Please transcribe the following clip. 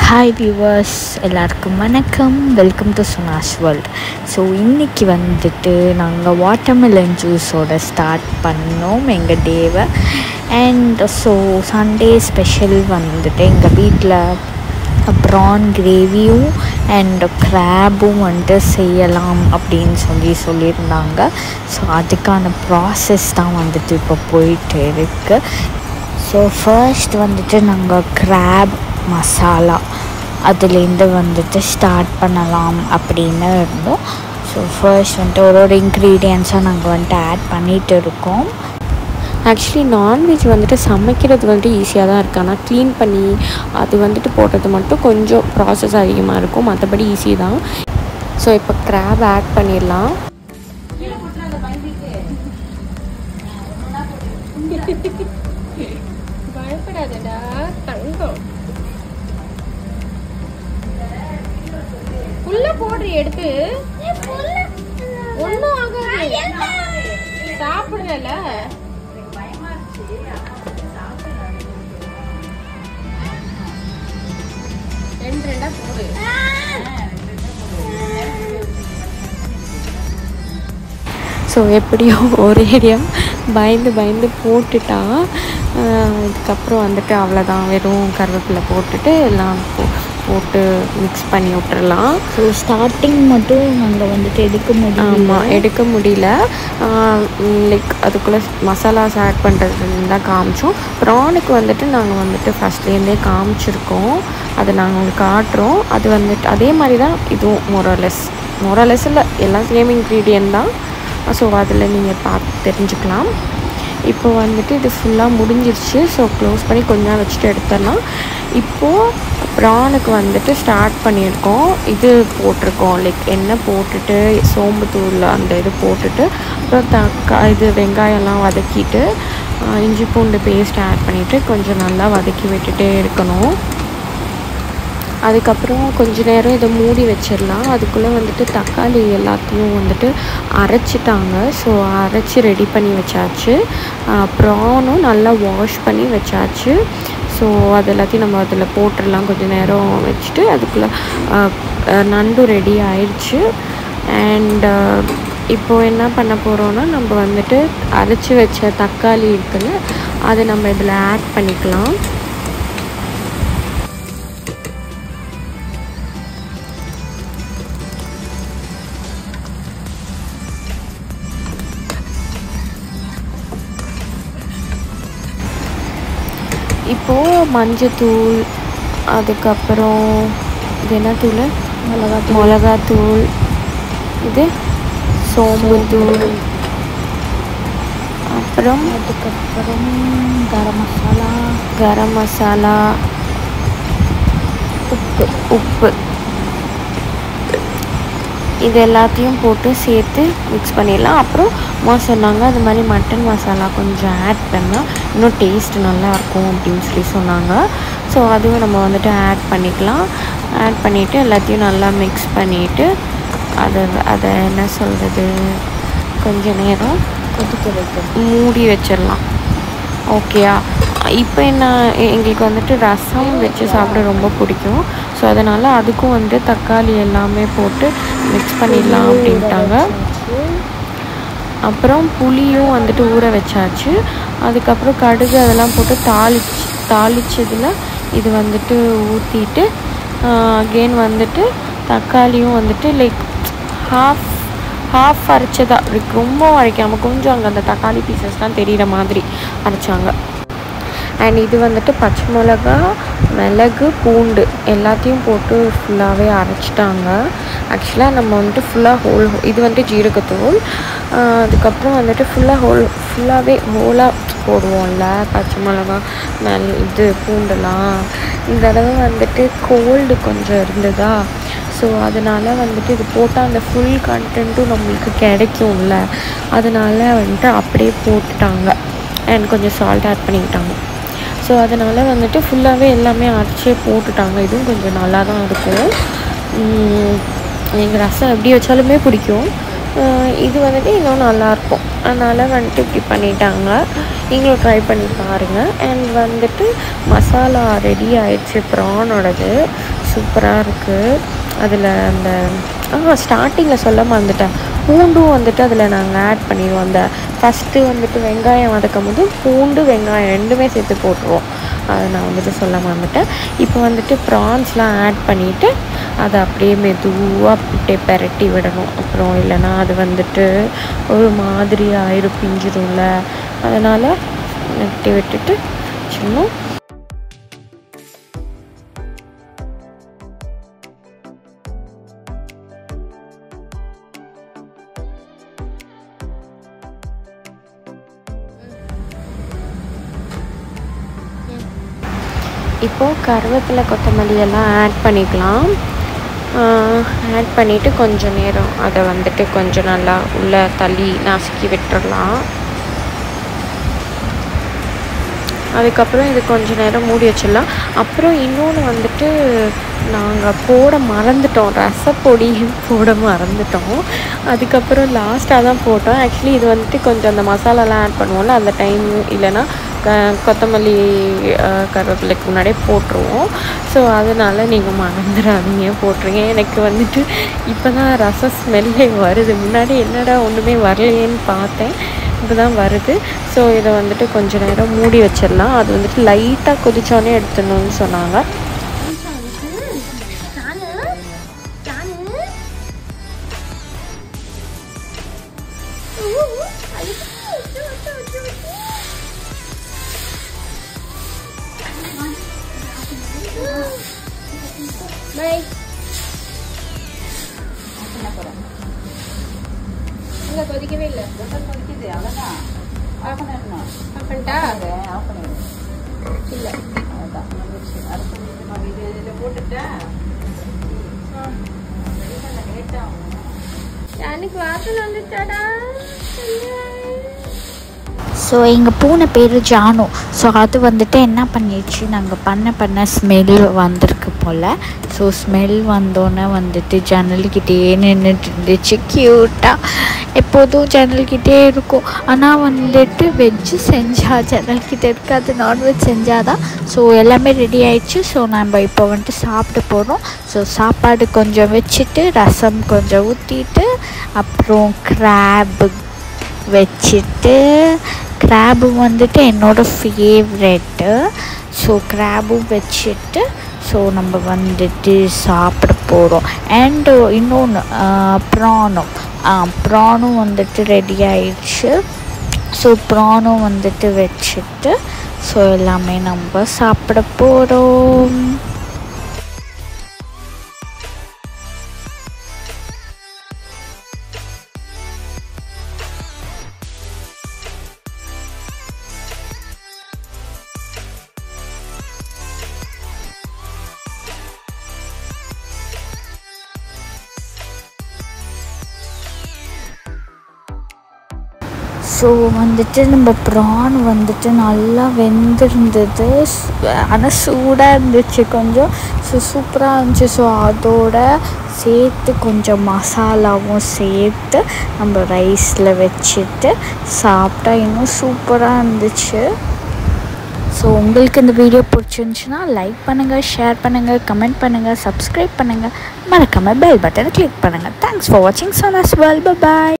Hi viewers, எல்லாருக்கும் வணக்கம். Welcome to Suna's world. So இன்றைக்கி வந்துட்டு நாங்கள் வாட்டர்மெலன் ஜூஸோட ஸ்டார்ட் பண்ணோம் எங்கள் டேவை. அண்ட் ஸோ சண்டே ஸ்பெஷல் வந்துட்டு எங்கள் வீட்டில் ப்ரான் கிரேவியும் அண்ட் க்ராப்பும் வந்துட்டு செய்யலாம் அப்படின்னு சொல்லியிருந்தாங்க. ஸோ அதுக்கான ப்ராசஸ் தான் வந்துட்டு இப்போ போயிட்டு இருக்குது. ஸோ ஃபர்ஸ்ட் வந்துட்டு நாங்கள் க்ராப் மசாலா அதுலேருந்து வந்துட்டு ஸ்டார்ட் பண்ணலாம் அப்படின்னு இருந்தோம். ஸோ ஃபர்ஸ்ட் வந்துட்டு ஒரு இன்க்ரீடியன்ஸாக நாங்கள் வந்துட்டு ஆட் பண்ணிகிட்டு இருக்கோம். ஆக்சுவலி நான்வெஜ் வந்துட்டு சமைக்கிறது வந்துட்டு ஈஸியாக தான் இருக்குது. ஆனால் க்ளீன் பண்ணி அது வந்துட்டு போடுறது மட்டும் கொஞ்சம் ப்ராசஸ் அதிகமாக இருக்கும், மற்றபடி ஈஸி தான். ஸோ இப்போ க்ராப் ஆட் பண்ணிடலாம். பயப்படாதடா தங்கம், உள்ள போடுற எடுத்து ஒன்றும் ஆகாது, சாப்பிடுறல. ரெண்டா போடு. ஸோ எப்படியோ ஒரு ஏரியா பயந்து போட்டுட்டா. இதுக்கப்புறம் வந்துட்டு அவ்வளோதான், வெறும் கருவேப்பிலை போட்டுட்டு எல்லாம் போட்டு மிக்ஸ் பண்ணி விட்டுறலாம். ஸோ ஸ்டார்டிங் மட்டும் நாங்கள் வந்துட்டு எடுக்க முடியல. லைக் அதுக்குள்ளே மசாலாஸ் ஆட் பண்ணுறதுன்னு தான் காமிச்சோம். ப்ரானுக்கு வந்துட்டு நாங்கள் வந்துட்டு ஃபஸ்ட்லேருந்தே காமிச்சிருக்கோம், அதை நாங்கள் உங்களுக்கு காட்டுறோம். அது வந்துட்டு அதே மாதிரி தான் இதுவும் மொரலெஸ் இல்லை, எல்லாம் சேம் இன்க்ரீடியன்ட் தான். ஸோ அதில் நீங்கள் பார்த்து தெரிஞ்சுக்கலாம். இப்போ வந்துட்டு இது ஃபுல்லாக முடிஞ்சிருச்சு. ஸோ க்ளோஸ் பண்ணி கொஞ்சம் வச்சுட்டு எடுத்துடலாம். இப்போது ப்ரானுக்கு வந்துட்டு ஸ்டார்ட் பண்ணியிருக்கோம். இது போட்டிருக்கோம், லைக் எண்ணெய் போட்டுட்டு சோம்புத்தூள் அந்த இது போட்டுட்டு அப்புறம் இது வெங்காயம்லாம் வதக்கிட்டு இஞ்சி பூண்டு பேஸ்ட் ஆட் பண்ணிவிட்டு கொஞ்சம் நல்லா வதக்கி விட்டுட்டே இருக்கணும். அதுக்கப்புறம் கொஞ்ச நேரம் இதை மூடி வச்சிடலாம். அதுக்குள்ளே வந்துட்டு தக்காளி எல்லாத்தையும் வந்துட்டு அரைச்சிட்டாங்க. ஸோ அரைச்சி ரெடி பண்ணி வச்சாச்சு. ப்ரானும் நல்லா வாஷ் பண்ணி வச்சாச்சு. ஸோ அது எல்லாத்தையும் நம்ம அதில் போட்டுடலாம். கொஞ்சம் நேரம் வச்சுட்டு அதுக்குள்ளே நண்டு ரெடி ஆயிடுச்சு. அண்ட் இப்போது என்ன பண்ண போகிறோன்னா, நம்ம வந்துட்டு அரைச்சி வச்ச தக்காளி இருக்குல்ல, அதை நம்ம இதில் ஆட் பண்ணிக்கலாம். இப்போது மஞ்சத்தூள், அதுக்கப்புறம் இது என்ன தூள், மிளகாத்தூள், இது சோம்புத்தூள், அப்புறம் அதுக்கப்புறம் கரம் மசாலா, உப்பு இது எல்லாத்தையும் போட்டு சேர்த்து மிக்ஸ் பண்ணிடலாம். அப்புறம் சொன்னாங்க அது மாதிரி மட்டன் மசாலா கொஞ்சம் ஆட் பண்ணால் இன்னும் டேஸ்ட் நல்லாயிருக்கும் அப்படின்னு சொன்னாங்க. ஸோ அதுவும் நம்ம வந்துட்டு ஆட் பண்ணிக்கலாம். ஆட் பண்ணிவிட்டு எல்லாத்தையும் நல்லா மிக்ஸ் பண்ணிவிட்டு அதை என்ன சொல்கிறது, கொஞ்சம் நேரம் மூடி வச்சிடலாம். ஓகேயா? இப்போ எங்களுக்கு வந்துட்டு ரசம் வச்சு சாப்பிட ரொம்ப பிடிக்கும். ஸோ அதனால் அதுக்கும் வந்து தக்காளி எல்லாமே போட்டு மிக்ஸ் பண்ணிடலாம் அப்படின்ட்டாங்க. அப்புறம் புளியும் வந்துட்டு ஊற வச்சாச்சு. அதுக்கப்புறம் கடுகு அதெல்லாம் போட்டு தாளிச்சதில் இது வந்துட்டு ஊற்றிட்டு அகெயின் வந்துட்டு தக்காளியும் வந்துட்டு லைக் ஹாஃப் அரைச்சதா, ரொம்ப அரைக்காமல் கொஞ்சம் அங்கே அந்த தக்காளி பீசஸ்லாம் தெரிகிற மாதிரி அரைச்சாங்க. அண்ட் இது வந்துட்டு பச்சை மிளகா, மிளகு, பூண்டு எல்லாத்தையும் போட்டு ஃபுல்லாகவே அரைச்சிட்டாங்க. ஆக்சுவலாக நம்ம வந்துட்டு ஃபுல்லாக இது வந்துட்டு ஜீரகத்தூள். அதுக்கப்புறம் வந்துட்டு ஃபுல்லாகவே ஹோலாக போடுவோம்ல பச்சை மிளகா, இது பூண்டெல்லாம். இந்த தடவை வந்துட்டு கோல்டு கொஞ்சம் இருந்ததா, ஸோ அதனால் வந்துட்டு இது போட்டால் அந்த ஃபுல் கண்டென்ட்டும் நம்மளுக்கு கிடைக்கும்ல, அதனால் வந்துட்டு அப்படியே போட்டுட்டாங்க. அண்ட் கொஞ்சம் சால்ட் ஆட் பண்ணிக்கிட்டாங்க. ஸோ அதனால் வந்துட்டு ஃபுல்லாகவே எல்லாமே அரைச்சே போட்டுட்டாங்க. இதுவும் கொஞ்சம் நல்லா தான் இருக்கும். எங்கள் ரசம் எப்படி வச்சாலுமே பிடிக்கும். இது வந்துட்டு இன்னும் நல்லாயிருக்கும். அதனால் வந்துட்டு இப்படி பண்ணிட்டாங்க. நீங்களும் ட்ரை பண்ணி பாருங்கள். அண்ட் வந்துட்டு மசாலா ரெடி ஆயிடுச்சு ப்ரானோடது. சூப்பராக இருக்குது. அதில் அந்த ஸ்டார்டிங்கில் சொல்ல மறந்துட்டேன், பூண்டும் வந்துட்டு அதில் நாங்கள் ஆட் பண்ணிடுவோம். அந்த ஃபஸ்ட்டு வந்துட்டு வெங்காயம் வதக்கும் போது பூண்டு வெங்காயம் ரெண்டுமே சேர்த்து போட்டுருவோம். அதை நான் வந்துட்டு சொல்ல மறந்துட்டேன். இப்போ வந்துட்டு ப்ரான்ஸ்லாம் ஆட் பண்ணிவிட்டு அதை அப்படியே மெதுவாக அப்படியே பெரட்டி விடணும். அப்புறம் இல்லைன்னா அது வந்துட்டு ஒரு மாதிரி ஆயிரும், பிஞ்சிரும்ல. அதனால் நட்டி விட்டுட்டு சும்மா இப்போது கருவேப்பிலை கொத்தமல்லி எல்லாம் ஆட் பண்ணிக்கலாம். ஆட் பண்ணிவிட்டு கொஞ்சம் நேரம் அதை வந்துட்டு கொஞ்சம் நல்லா உள்ளே தள்ளி நசுக்கி விட்டுடலாம். அதுக்கப்புறம் இது கொஞ்சம் நேரம் மூடி வச்சிடலாம். அப்புறம் இன்னொன்று வந்துட்டு நாங்கள் போட மறந்துட்டோம், ரசப்பொடியும் போட மறந்துட்டோம். அதுக்கப்புறம் லாஸ்ட்டாக தான் போட்டோம். ஆக்சுவலி இது வந்துட்டு கொஞ்சம் அந்த மசாலாலாம் ஆட் பண்ணுவோம்ல, அந்த டைம் இல்லைன்னா கொத்தமல்லி கருவேப்பிலைக்கு முன்னாடியே போட்டுருவோம். ஸோ அதனால் நீங்கள் மறந்துடாதீங்க, போட்டுருங்க. எனக்கு வந்துட்டு இப்போ தான் ரசம் ஸ்மெல்லே வருது. முன்னாடி என்னடா ஒன்றுமே வரலையேன்னு பார்த்தேன், இப்போ தான் வருது. ஸோ இதை வந்துட்டு கொஞ்சம் நேரம் மூடி வச்சிடலாம். அது வந்துட்டு லைட்டாக கொதிச்சோடனே எடுத்துடணும்னு சொன்னாங்க. கொதிக்கவே இல்லை, கொதிக்குது, அவ்வளோதான். ஆஃப் பண்ணிடணும். ஆஃப் பண்ணிட்டா? ஆஃப் பண்ணிடுங்க. இல்லை அதான் வந்துச்சு. அடுத்து இதில் போட்டுட்டா லேட்டாகும். எனக்கு வாசல் வந்துட்டாடா. ஸோ எங்கள் பூனை பேர் ஜானு. ஸோ அது வந்துட்டு என்ன பண்ணிடுச்சு, நாங்கள் பண்ண ஸ்மெல் வந்திருக்கு போல். ஸோ ஸ்மெல் வந்தோன்னே வந்துட்டு ஜன்னல்கிட்டே நின்றுட்டு இருந்துச்சு. க்யூட்டாக எப்போதும் ஜன்னல்கிட்டே இருக்கும். ஆனால் வந்துட்டு வெஜ்ஜு செஞ்சால் ஜன்னல்கிட்ட இருக்காது, நான்வெஜ் செஞ்சால் தான். ஸோ எல்லாமே ரெடி ஆயிடுச்சு. ஸோ நம்ம இப்போ வந்துட்டு சாப்பிட போகிறோம். ஸோ சாப்பாடு கொஞ்சம் வச்சுட்டு ரசம் கொஞ்சம் ஊற்றிட்டு அப்புறம் கிராப்பு வச்சுட்டு, கிராபு வந்துட்டு என்னோடய ஃபேவரெட்டு. ஸோ கிராபும் வச்சுட்டு ஸோ நம்ம வந்துட்டு சாப்பிட போகிறோம். அண்டு இன்னொன்று ப்ரானும் வந்துட்டு ரெடி ஆயிடுச்சு. ஸோ ப்ரானும் வந்துட்டு வச்சுட்டு ஸோ எல்லாமே நம்ம சாப்பிட போகிறோம். ஸோ வந்துட்டு நம்ம ப்ரான் வந்துட்டு நல்லா வெந்திருந்தது, ஆனால் சூடாக இருந்துச்சு கொஞ்சம். ஸோ சூப்பராக இருந்துச்சு. ஸோ அதோட சேர்த்து கொஞ்சம் மசாலாவும் சேர்த்து நம்ம ரைஸில் வச்சுட்டு சாப்பிட்டா இன்னும் சூப்பராக இருந்துச்சு. ஸோ உங்களுக்கு இந்த வீடியோ பிடிச்சிருந்துச்சுன்னா லைக் பண்ணுங்கள், ஷேர் பண்ணுங்கள், கமெண்ட் பண்ணுங்கள், சப்ஸ்கிரைப் பண்ணுங்கள், மறக்காமல் பெல் பட்டனை கிளிக் பண்ணுங்கள். தேங்க்ஸ் ஃபார் வாட்சிங் சோனாஸ் வேர்ல்ட். Bye bye.